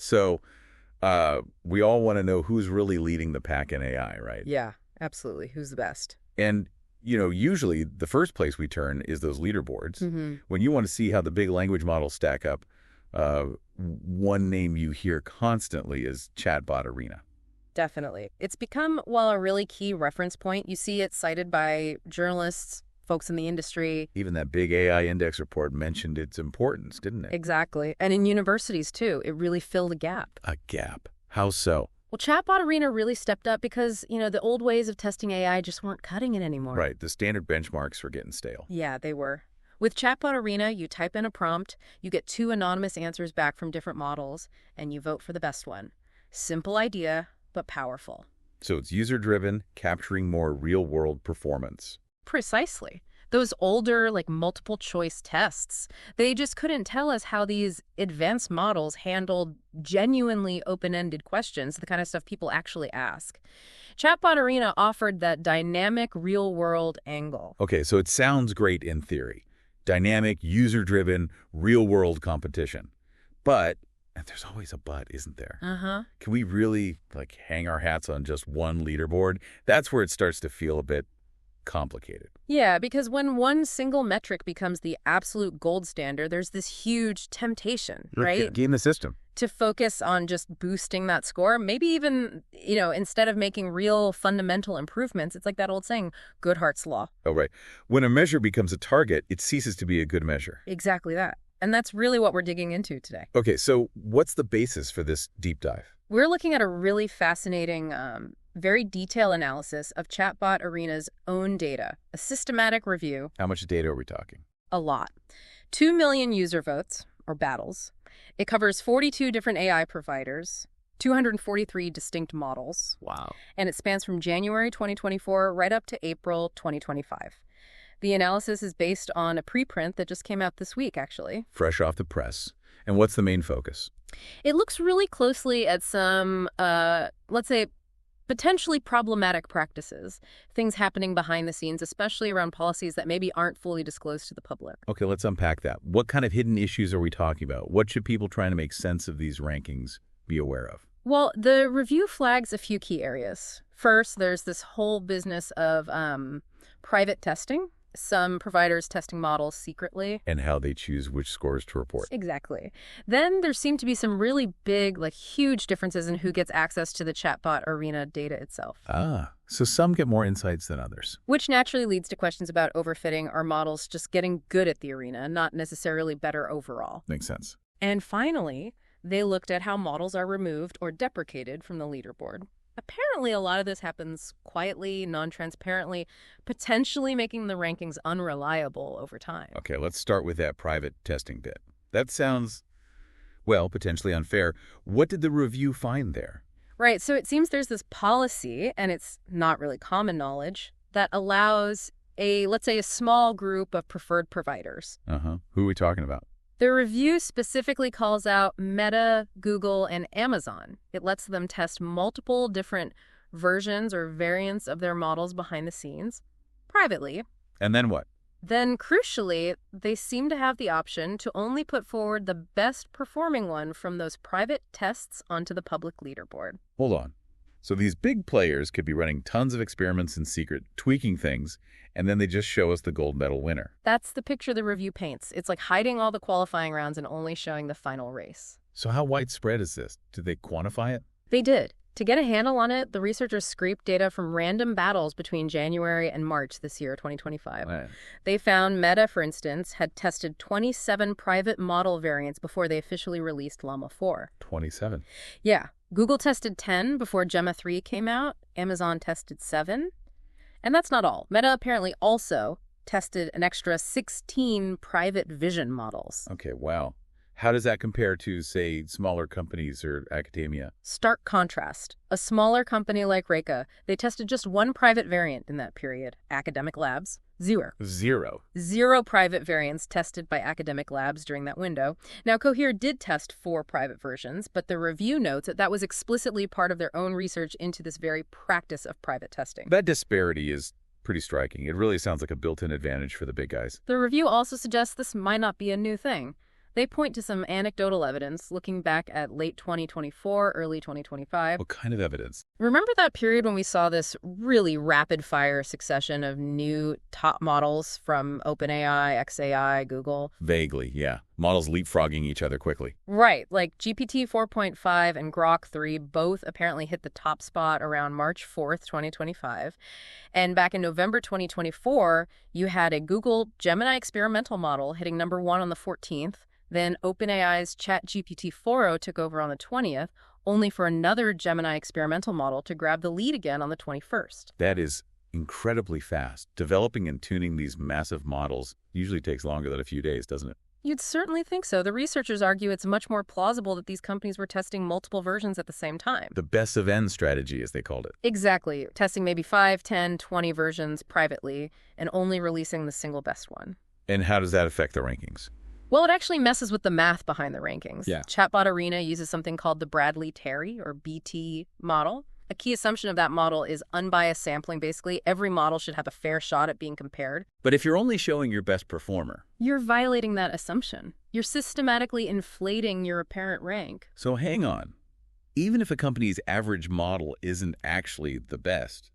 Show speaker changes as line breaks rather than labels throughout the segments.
So we all want to know who's really leading the pack in AI, right?
Yeah, absolutely. Who's the best?
And, usually the first place we turn is those leaderboards.
Mm-hmm.
When you want to see how the big language models stack up, one name you hear constantly is Chatbot Arena.
Definitely. It's become, well, a really key reference point. You see it cited by journalists, folks in the industry.
Even that big AI index report mentioned its importance, didn't it?
Exactly. And in universities, too. It really filled a gap.
A gap. How so?
Well, Chatbot Arena really stepped up because, the old ways of testing AI just weren't cutting it anymore.
Right. The standard benchmarks were getting stale.
Yeah, they were. With Chatbot Arena, you type in a prompt, you get 2 anonymous answers back from different models, and you vote for the best one. Simple idea, but powerful.
So it's user-driven, capturing more real-world performance.
Precisely. Those older, multiple choice tests, they just couldn't tell us how these advanced models handled genuinely open-ended questions, the kind of stuff people actually ask. Chatbot Arena offered that dynamic real-world angle.
Okay, so it sounds great in theory. Dynamic, user-driven, real-world competition. But, and there's always a but, isn't there?
Uh-huh.
Can we really, hang our hats on just one leaderboard? That's where it starts to feel a bit complicated.
Yeah, because when one single metric becomes the absolute gold standard, there's this huge temptation, right?
Game the system.
To focus on just boosting that score, maybe even, instead of making real fundamental improvements, it's like that old saying, Goodhart's law.
Oh, right. When a measure becomes a target, it ceases to be a good measure.
Exactly that. And that's really what we're digging into today.
Okay, so what's the basis for this deep dive?
We're looking at a really fascinating, very detailed analysis of Chatbot Arena's own data, a systematic review.
How much data are we talking?
A lot. 2 million user votes, or battles. It covers 42 different AI providers, 243 distinct models.
Wow.
And it spans from January 2024 right up to April 2025. The analysis is based on a preprint that just came out this week, actually.
Fresh off the press. And what's the main focus?
It looks really closely at some, let's say, potentially problematic practices, things happening behind the scenes, especially around policies that maybe aren't fully disclosed to the public.
Okay, let's unpack that. What kind of hidden issues are we talking about? What should people trying to make sense of these rankings be aware of?
Well, the review flags a few key areas. First, there's this whole business of private testing. Some providers testing models secretly.
And how they choose which scores to report.
Exactly. Then there seem to be some really big, huge differences in who gets access to the Chatbot Arena data itself.
Ah, so some get more insights than others.
Which naturally leads to questions about overfitting or models just getting good at the arena, not necessarily better overall.
Makes sense.
And finally, they looked at how models are removed or deprecated from the leaderboard. Apparently, a lot of this happens quietly, non-transparently, potentially making the rankings unreliable over time.
Okay, let's start with that private testing bit. That sounds, well, potentially unfair. What did the review find there?
Right, so it seems there's this policy, and it's not really common knowledge, that allows let's say, a small group of preferred providers.
Who are we talking about?
The review specifically calls out Meta, Google, and Amazon. It lets them test multiple different versions or variants of their models behind the scenes, privately.
And then what?
Then, crucially, they seem to have the option to only put forward the best performing one from those private tests onto the public leaderboard.
Hold on. So these big players could be running tons of experiments in secret, tweaking things, and then they just show us the gold medal winner.
That's the picture the review paints. It's like hiding all the qualifying rounds and only showing the final race.
So how widespread is this? Did they quantify it?
They did. To get a handle on it, the researchers scraped data from random battles between January and March this year, 2025.
Right.
They found Meta, for instance, had tested 27 private model variants before they officially released Llama 4.
27?
Yeah. Google tested 10 before Gemma 3 came out. Amazon tested 7. And that's not all. Meta apparently also tested an extra 16 private vision models.
Okay, wow. How does that compare to, say, smaller companies or academia?
Stark contrast. A smaller company like Reka, they tested just one private variant in that period. Academic labs, zero. Zero private variants tested by academic labs during that window. Now, Cohere did test 4 private versions, but the review notes that was explicitly part of their own research into this very practice of private testing.
That disparity is pretty striking. It really sounds like a built-in advantage for the big guys.
The review also suggests this might not be a new thing. They point to some anecdotal evidence looking back at late 2024, early 2025.
What kind of evidence?
Remember that period when we saw this really rapid-fire succession of new top models from OpenAI, XAI, Google?
Vaguely, yeah. Models leapfrogging each other quickly.
Right, like GPT 4.5 and Grok 3 both apparently hit the top spot around March 4th, 2025. And back in November 2024, you had a Google Gemini experimental model hitting #1 on the 14th. Then OpenAI's ChatGPT 4o took over on the 20th, only for another Gemini experimental model to grab the lead again on the 21st.
That is incredibly fast. Developing and tuning these massive models usually takes longer than a few days, doesn't it?
You'd certainly think so. The researchers argue it's much more plausible that these companies were testing multiple versions at the same time.
The best of N strategy, as they called it.
Exactly. Testing maybe 5, 10, 20 versions privately and only releasing the single best one.
And how does that affect the rankings?
Well, it actually messes with the math behind the rankings.
Yeah.
Chatbot Arena uses something called the Bradley-Terry, or BT, model. A key assumption of that model is unbiased sampling. Basically, every model should have a fair shot at being compared.
But if you're only showing your best performer...
You're violating that assumption. You're systematically inflating your apparent rank.
So hang on. Even if a company's average model isn't actually the best,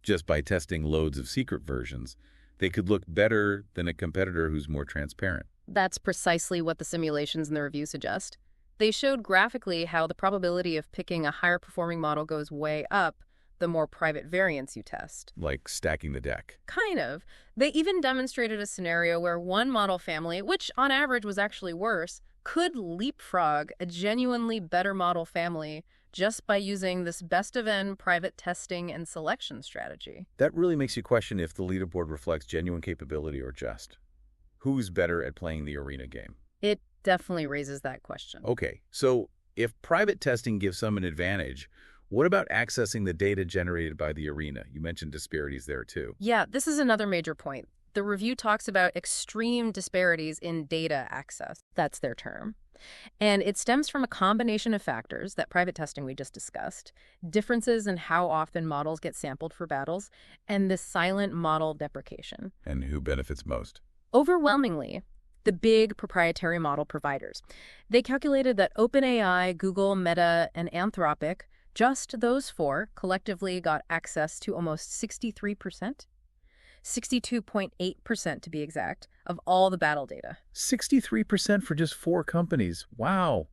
just by testing loads of secret versions, they could look better than a competitor who's more transparent.
That's precisely what the simulations in the review suggest. They showed graphically how the probability of picking a higher performing model goes way up the more private variants you test.
Like stacking the deck.
Kind of. They even demonstrated a scenario where one model family, which on average was actually worse, could leapfrog a genuinely better model family just by using this best of N private testing and selection strategy.
That really makes you question if the leaderboard reflects genuine capability or just who's better at playing the arena game.
It definitely raises that question.
Okay, so if private testing gives some an advantage, what about accessing the data generated by the arena? You mentioned disparities there too.
Yeah, this is another major point. The review talks about extreme disparities in data access. That's their term. And it stems from a combination of factors, that private testing we just discussed, differences in how often models get sampled for battles, and the silent model deprecation.
And who benefits most?
Overwhelmingly, the big proprietary model providers. They calculated that OpenAI, Google, Meta, and Anthropic, just those four, collectively got access to almost 63%. 62.8% to be exact, of all the battle data.
63% for just 4 companies. Wow.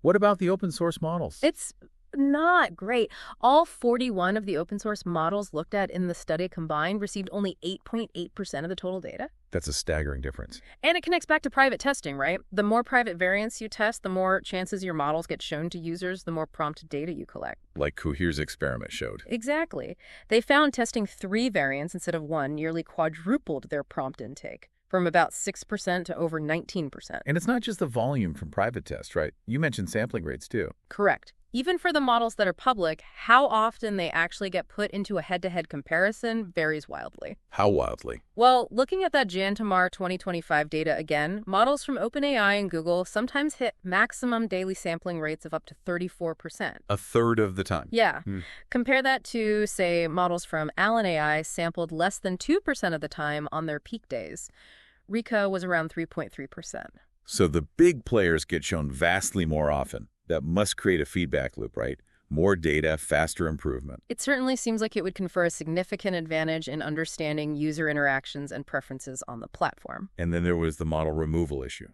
What about the open source models?
It's not great. All 41 of the open source models looked at in the study combined received only 8.8% of the total data.
That's a staggering difference.
And it connects back to private testing, right? The more private variants you test, the more chances your models get shown to users, the more prompt data you collect.
Like Cohere's experiment showed.
Exactly. They found testing 3 variants instead of 1 nearly quadrupled their prompt intake, from about 6% to over 19%.
And it's not just the volume from private tests, right? You mentioned sampling rates too.
Correct. Even for the models that are public, how often they actually get put into a head-to-head comparison varies wildly.
How wildly?
Well, looking at that Jan to Mar 2025 data again, models from OpenAI and Google sometimes hit maximum daily sampling rates of up to 34%.
A third of the time.
Yeah. Compare that to, say, models from Allen AI sampled less than 2% of the time on their peak days. Rika was around 3.3%.
So the big players get shown vastly more often. That must create a feedback loop, right? More data, faster improvement.
It certainly seems like it would confer a significant advantage in understanding user interactions and preferences on the platform.
And then there was the model removal issue,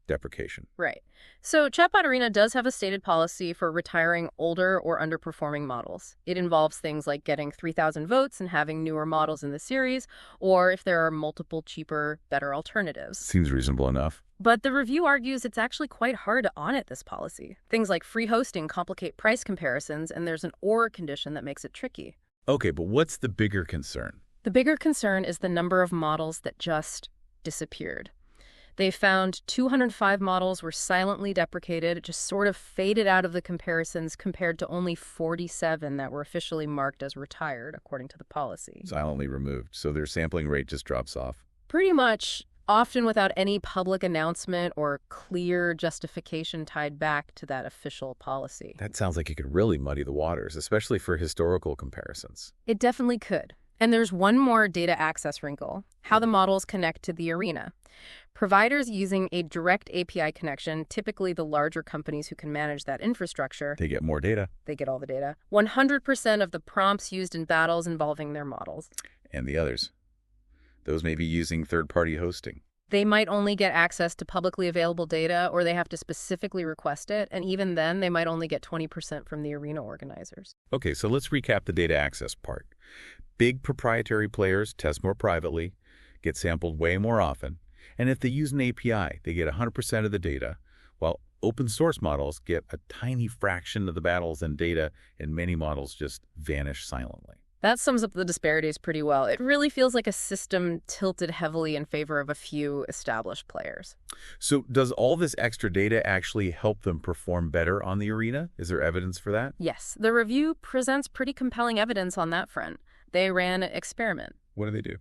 deprecation.
Right. So Chatbot Arena does have a stated policy for retiring older or underperforming models. It involves things like getting 3,000 votes and having newer models in the series, or if there are multiple cheaper, better alternatives.
Seems reasonable enough.
But the review argues it's actually quite hard to audit this policy. Things like free hosting complicate price comparisons, and there's an or condition that makes it tricky.
Okay, but what's the bigger concern?
The bigger concern is the number of models that just disappeared. They found 205 models were silently deprecated, just sort of faded out of the comparisons, compared to only 47 that were officially marked as retired, according to the policy.
Silently removed, so their sampling rate just drops off.
Pretty much, often without any public announcement or clear justification tied back to that official policy.
That sounds like it could really muddy the waters, especially for historical comparisons.
It definitely could. And there's one more data access wrinkle: how the models connect to the arena. Providers using a direct API connection, typically the larger companies who can manage that infrastructure,
They get more data.
they get all the data. 100% of the prompts used in battles involving their models.
And the others. Those may be using third-party hosting.
They might only get access to publicly available data, or they have to specifically request it, and even then, they might only get 20% from the arena organizers.
Okay, so let's recap the data access part. Big proprietary players test more privately, get sampled way more often, and if they use an API, they get 100% of the data, while open source models get a tiny fraction of the battles and data, and many models just vanish silently.
That sums up the disparities pretty well. It really feels like a system tilted heavily in favor of a few established players.
So does all this extra data actually help them perform better on the arena? Is there evidence for that?
Yes, the review presents pretty compelling evidence on that front. They ran an experiment.
What do they do?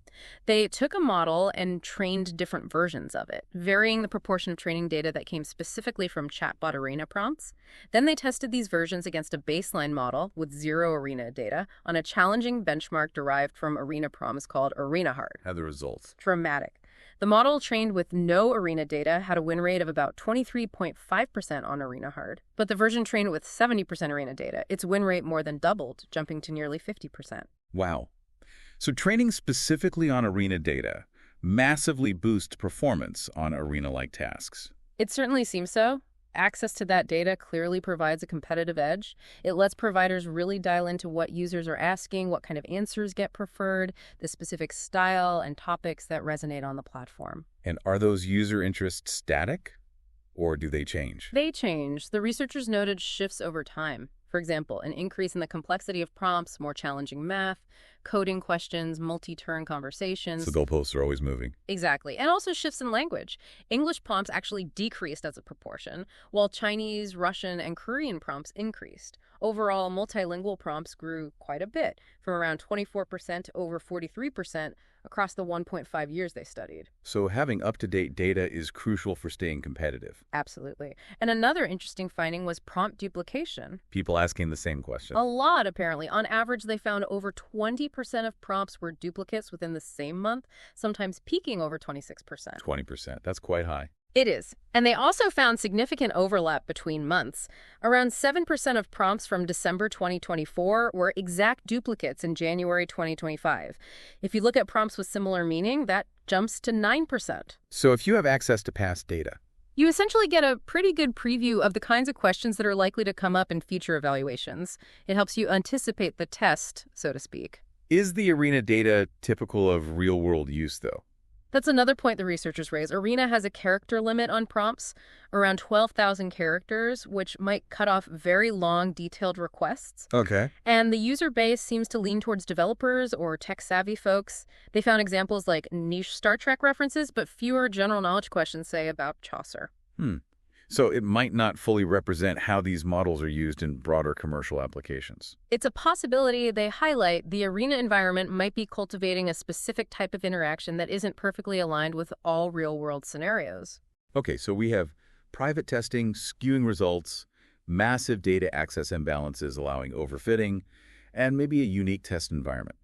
They took a model and trained different versions of it, varying the proportion of training data that came specifically from Chatbot Arena prompts. Then they tested these versions against a baseline model with zero arena data on a challenging benchmark derived from arena prompts called Arena Hard.
How are the results?
Dramatic. The model trained with no arena data had a win rate of about 23.5% on Arena Hard. But the version trained with 70% arena data, its win rate more than doubled, jumping to nearly 50%.
Wow. So training specifically on arena data massively boosts performance on arena-like tasks.
It certainly seems so. Access to that data clearly provides a competitive edge. It lets providers really dial into what users are asking, what kind of answers get preferred, the specific style and topics that resonate on the platform.
And are those user interests static, or do they change?
They change. The researchers noted shifts over time. For example, an increase in the complexity of prompts, more challenging math, coding questions, multi-turn conversations.
So the goalposts are always moving.
Exactly. And also shifts in language. English prompts actually decreased as a proportion, while Chinese, Russian, and Korean prompts increased. Overall, multilingual prompts grew quite a bit, from around 24% to over 43% across the 1.5 years they studied.
So having up-to-date data is crucial for staying competitive.
Absolutely. And another interesting finding was prompt duplication.
People asking the same question.
A lot, apparently. On average, they found over 20% of prompts were duplicates within the same month, sometimes peaking over 26%.
20%. That's quite high.
It is. And they also found significant overlap between months. Around 7% of prompts from December 2024 were exact duplicates in January 2025. If you look at prompts with similar meaning, that jumps to 9%.
So if you have access to past data,
you essentially get a pretty good preview of the kinds of questions that are likely to come up in future evaluations. It helps you anticipate the test, so to speak.
is the arena data typical of real-world use, though?
That's another point the researchers raise. Arena has a character limit on prompts, around 12,000 characters, which might cut off very long, detailed requests.
Okay.
And the user base seems to lean towards developers or tech-savvy folks. They found examples like niche Star Trek references, but fewer general knowledge questions, say, about Chaucer.
So it might not fully represent how these models are used in broader commercial applications.
It's a possibility. They highlight the arena environment might be cultivating a specific type of interaction that isn't perfectly aligned with all real-world scenarios.
Okay, so we have private testing, skewing results, massive data access imbalances allowing overfitting, and maybe a unique test environment.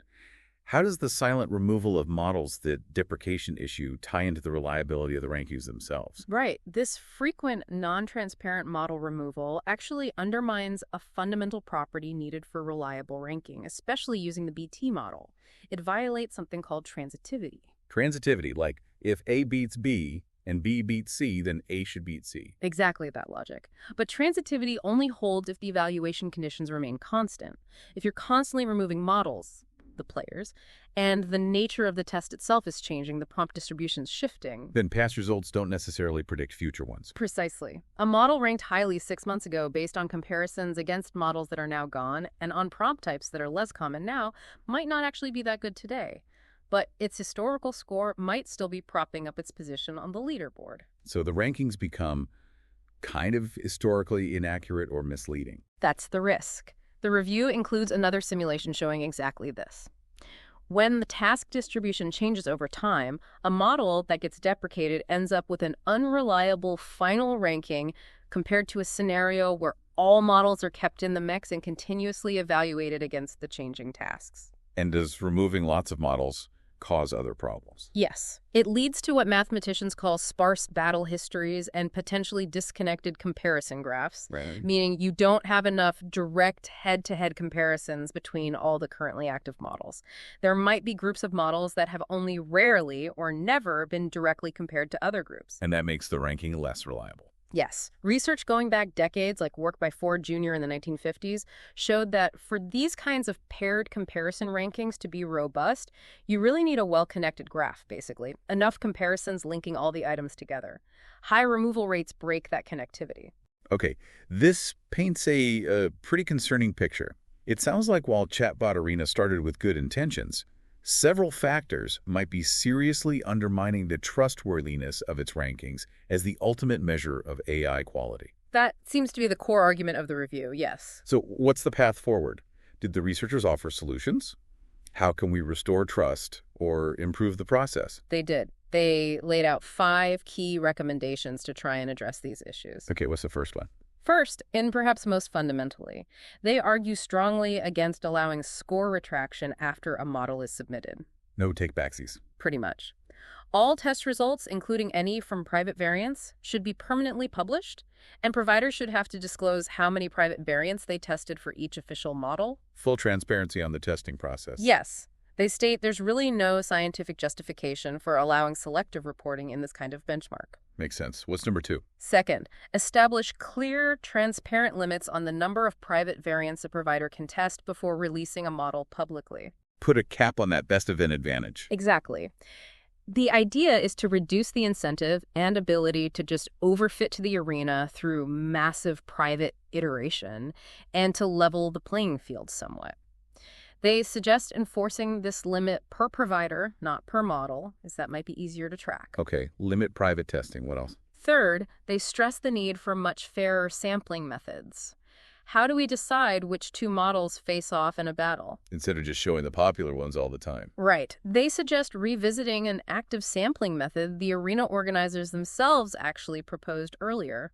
How does the silent removal of models, the deprecation issue, tie into the reliability of the rankings themselves?
Right. This frequent non-transparent model removal actually undermines a fundamental property needed for reliable ranking, especially using the BT model. It violates something called transitivity.
Transitivity, like if A beats B and B beats C, then A should beat C.
Exactly that logic. But transitivity only holds if the evaluation conditions remain constant. If you're constantly removing models, the players, and the nature of the test itself is changing, the prompt distribution's shifting.
Then past results don't necessarily predict future ones.
Precisely. A model ranked highly 6 months ago based on comparisons against models that are now gone and on prompt types that are less common now might not actually be that good today. But its historical score might still be propping up its position on the leaderboard.
So the rankings become kind of historically inaccurate or misleading.
That's the risk. The review includes another simulation showing exactly this. When the task distribution changes over time, a model that gets deprecated ends up with an unreliable final ranking compared to a scenario where all models are kept in the mix and continuously evaluated against the changing tasks.
And does removing lots of models cause other problems?
Yes. It leads to what mathematicians call sparse battle histories and potentially disconnected comparison graphs,
Right.
meaning you don't have enough direct head-to-head comparisons between all the currently active models. There might be groups of models that have only rarely or never been directly compared to other groups.
And that makes the ranking less reliable.
Yes. Research going back decades, like work by Ford Jr. in the 1950s, showed that for these kinds of paired comparison rankings to be robust, you really need a well-connected graph, basically. Enough comparisons linking all the items together. High removal rates break that connectivity.
Okay, this paints a pretty concerning picture. It sounds like while Chatbot Arena started with good intentions, several factors might be seriously undermining the trustworthiness of its rankings as the ultimate measure of AI quality.
That seems to be the core argument of the review, yes.
So what's the path forward? Did the researchers offer solutions? How can we restore trust or improve the process?
They did. They laid out 5 key recommendations to try and address these issues.
Okay, what's the first one?
First, and perhaps most fundamentally, they argue strongly against allowing score retraction after a model is submitted.
No take-backsies.
Pretty much. All test results, including any from private variants, should be permanently published, and providers should have to disclose how many private variants they tested for each official model.
Full transparency on the testing process.
Yes. They state there's really no scientific justification for allowing selective reporting in this kind of benchmark.
Makes sense. What's number 2?
Second, establish clear, transparent limits on the number of private variants a provider can test before releasing a model publicly.
Put a cap on that best event advantage.
Exactly. The idea is to reduce the incentive and ability to just overfit to the arena through massive private iteration and to level the playing field somewhat. They suggest enforcing this limit per provider, not per model, as that might be easier to track.
Okay, limit private testing. What else?
Third, they stress the need for much fairer sampling methods. How do we decide which 2 models face off in a battle?
Instead of just showing the popular ones all the time.
Right. They suggest revisiting an active sampling method the arena organizers themselves actually proposed earlier.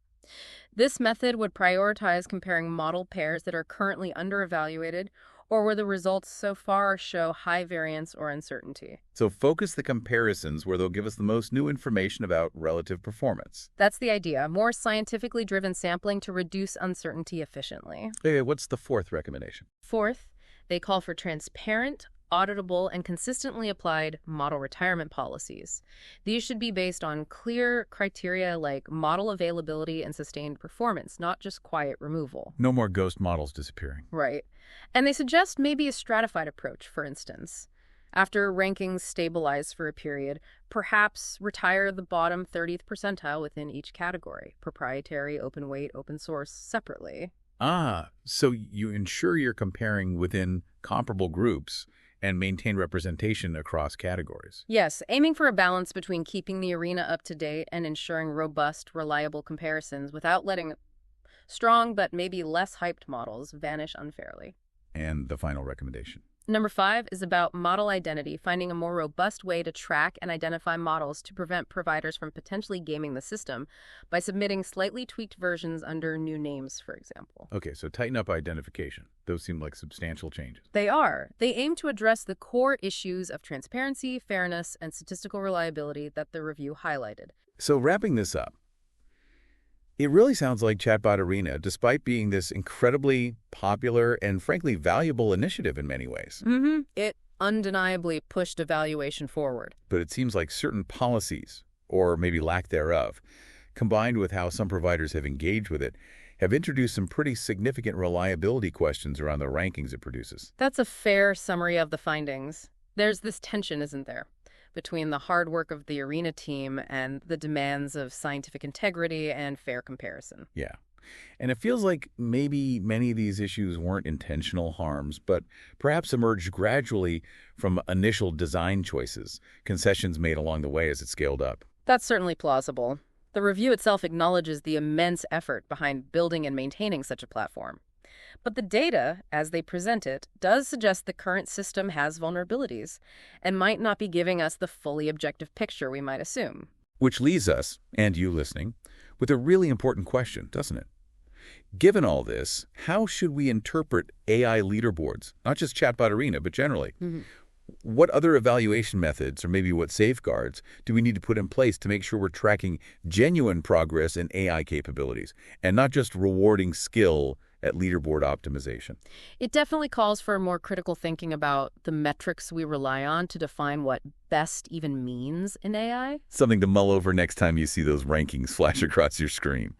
This method would prioritize comparing model pairs that are currently under-evaluated or where the results so far show high variance or uncertainty.
So focus the comparisons where they'll give us the most new information about relative performance.
That's the idea. More scientifically driven sampling to reduce uncertainty efficiently.
Okay, what's the 4th recommendation?
Fourth, they call for transparent, auditable, and consistently applied model retirement policies. These should be based on clear criteria like model availability and sustained performance, not just quiet removal.
No more ghost models disappearing.
Right. And they suggest maybe a stratified approach, for instance. After rankings stabilize for a period, perhaps retire the bottom 30th percentile within each category, proprietary, open weight, open source, separately.
Ah, so you ensure you're comparing within comparable groups and maintain representation across categories.
Yes, aiming for a balance between keeping the arena up to date and ensuring robust, reliable comparisons without letting strong but maybe less hyped models vanish unfairly.
And the final recommendation.
Number 5 is about model identity, finding a more robust way to track and identify models to prevent providers from potentially gaming the system by submitting slightly tweaked versions under new names, for example.
Okay, so tighten up identification. Those seem like substantial changes.
They are. They aim to address the core issues of transparency, fairness, and statistical reliability that the review highlighted.
So wrapping this up, it really sounds like Chatbot Arena, despite being this incredibly popular and frankly valuable initiative in many ways.
It undeniably pushed evaluation forward.
But it seems like certain policies, or maybe lack thereof, combined with how some providers have engaged with it, have introduced some pretty significant reliability questions around the rankings it produces.
That's a fair summary of the findings. There's this tension, isn't there, between the hard work of the arena team and the demands of scientific integrity and fair comparison.
Yeah. And it feels like maybe many of these issues weren't intentional harms, but perhaps emerged gradually from initial design choices, concessions made along the way as it scaled up.
That's certainly plausible. The review itself acknowledges the immense effort behind building and maintaining such a platform. But the data, as they present it, does suggest the current system has vulnerabilities and might not be giving us the fully objective picture we might assume.
Which leaves us, and you listening, with a really important question, doesn't it? Given all this, how should we interpret AI leaderboards? Not just Chatbot Arena, but generally. What other evaluation methods, or maybe what safeguards, do we need to put in place to make sure we're tracking genuine progress in AI capabilities and not just rewarding skill at leaderboard optimization?
It definitely calls for more critical thinking about the metrics we rely on to define what best even means in AI.
Something to mull over next time you see those rankings flash across your screen.